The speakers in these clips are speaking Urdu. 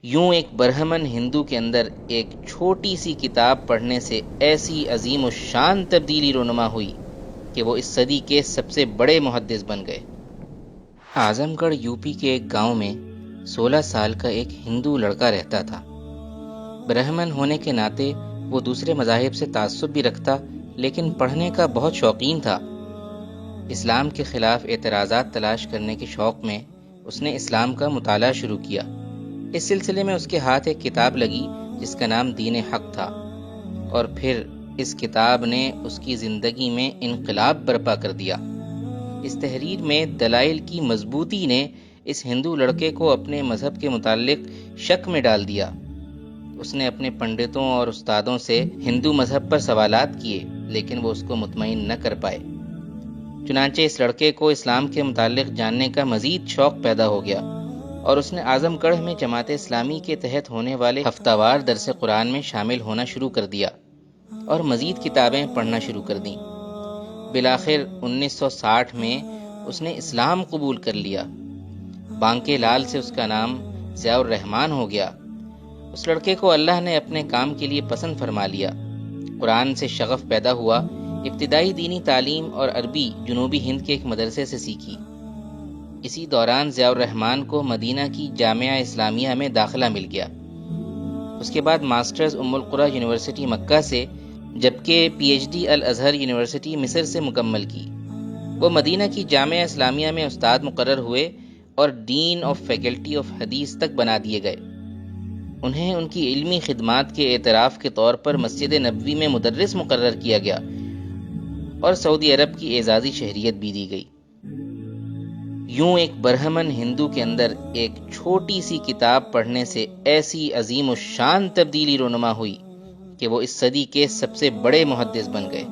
یوں ایک برہمن ہندو کے اندر ایک چھوٹی سی کتاب پڑھنے سے ایسی عظیم الشان تبدیلی رونما ہوئی کہ وہ اس صدی کے سب سے بڑے محدث بن گئے۔ اعظم گڑھ یو پی کے ایک گاؤں میں 16 سال کا ایک ہندو لڑکا رہتا تھا۔ برہمن ہونے کے ناطے وہ دوسرے مذاہب سے تعصب بھی رکھتا، لیکن پڑھنے کا بہت شوقین تھا۔ اسلام کے خلاف اعتراضات تلاش کرنے کے شوق میں اس نے اسلام کا مطالعہ شروع کیا۔ اس سلسلے میں اس کے ہاتھ ایک کتاب لگی جس کا نام دین حق تھا، اور پھر اس کتاب نے اس کی زندگی میں انقلاب برپا کر دیا۔ اس تحریر میں دلائل کی مضبوطی نے اس ہندو لڑکے کو اپنے مذہب کے متعلق شک میں ڈال دیا۔ اس نے اپنے پنڈتوں اور استادوں سے ہندو مذہب پر سوالات کیے، لیکن وہ اس کو مطمئن نہ کر پائے۔ چنانچہ اس لڑکے کو اسلام کے متعلق جاننے کا مزید شوق پیدا ہو گیا، اور اس نے اعظم گڑھ میں جماعت اسلامی کے تحت ہونے والے ہفتہ وار درس قرآن میں شامل ہونا شروع کر دیا اور مزید کتابیں پڑھنا شروع کر دیں۔ بالآخر 1960 میں اس نے اسلام قبول کر لیا۔ بانکے لال سے اس کا نام ضیاء الرحمن ہو گیا۔ اس لڑکے کو اللہ نے اپنے کام کے لیے پسند فرما لیا۔ قرآن سے شغف پیدا ہوا۔ ابتدائی دینی تعلیم اور عربی جنوبی ہند کے ایک مدرسے سے سیکھی۔ اسی دوران ضیاء الرحمن کو مدینہ کی جامعہ اسلامیہ میں داخلہ مل گیا۔ اس کے بعد ماسٹرز ام القریٰ یونیورسٹی مکہ سے، جبکہ پی ایچ ڈی الازہر یونیورسٹی مصر سے مکمل کی۔ وہ مدینہ کی جامعہ اسلامیہ میں استاد مقرر ہوئے اور ڈین آف فیکلٹی آف حدیث تک بنا دیے گئے۔ انہیں ان کی علمی خدمات کے اعتراف کے طور پر مسجد نبوی میں مدرس مقرر کیا گیا اور سعودی عرب کی اعزازی شہریت بھی دی گئی۔ یوں ایک برہمن ہندو کے اندر ایک چھوٹی سی کتاب پڑھنے سے ایسی عظیم الشان تبدیلی رونما ہوئی کہ وہ اس صدی کے سب سے بڑے محدث بن گئے۔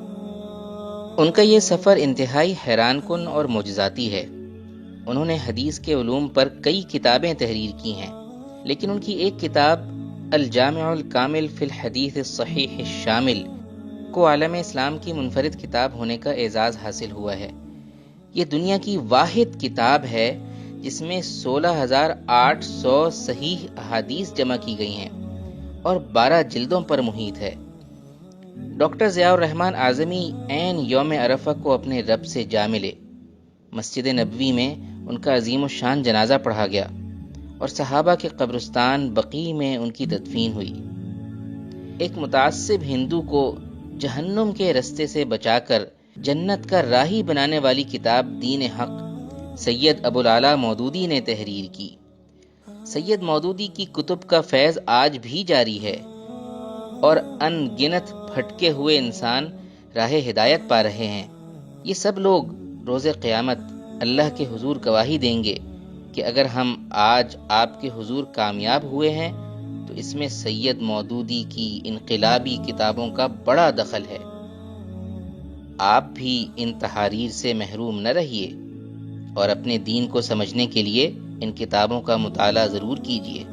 ان کا یہ سفر انتہائی حیران کن اور معجزاتی ہے۔ انہوں نے حدیث کے علوم پر کئی کتابیں تحریر کی ہیں، لیکن ان کی ایک کتاب الجامع الکامل فی الحدیث الصحیح الشامل کو عالم اسلام کی منفرد کتاب ہونے کا اعزاز حاصل ہوا ہے۔ یہ دنیا کی واحد کتاب ہے جس میں 16,800 صحیح احادیث جمع کی گئی ہیں اور 12 جلدوں پر محیط ہے۔ ڈاکٹر ضیاء الرحمن اعظمی عین یوم عرفہ کو اپنے رب سے جا ملے۔ مسجد نبوی میں ان کا عظیم الشان جنازہ پڑھا گیا اور صحابہ کے قبرستان بقیع میں ان کی تدفین ہوئی۔ ایک متعصب ہندو کو جہنم کے رستے سے بچا کر جنت کا راہی بنانے والی کتاب دین حق سید ابوالعلا مودودی نے تحریر کی۔ سید مودودی کی کتب کا فیض آج بھی جاری ہے اور ان گنت بھٹکے ہوئے انسان راہ ہدایت پا رہے ہیں۔ یہ سب لوگ روز قیامت اللہ کے حضور گواہی دیں گے کہ اگر ہم آج آپ کے حضور کامیاب ہوئے ہیں تو اس میں سید مودودی کی انقلابی کتابوں کا بڑا دخل ہے۔ آپ بھی ان تحاریر سے محروم نہ رہیے اور اپنے دین کو سمجھنے کے لیے ان کتابوں کا مطالعہ ضرور کیجیے۔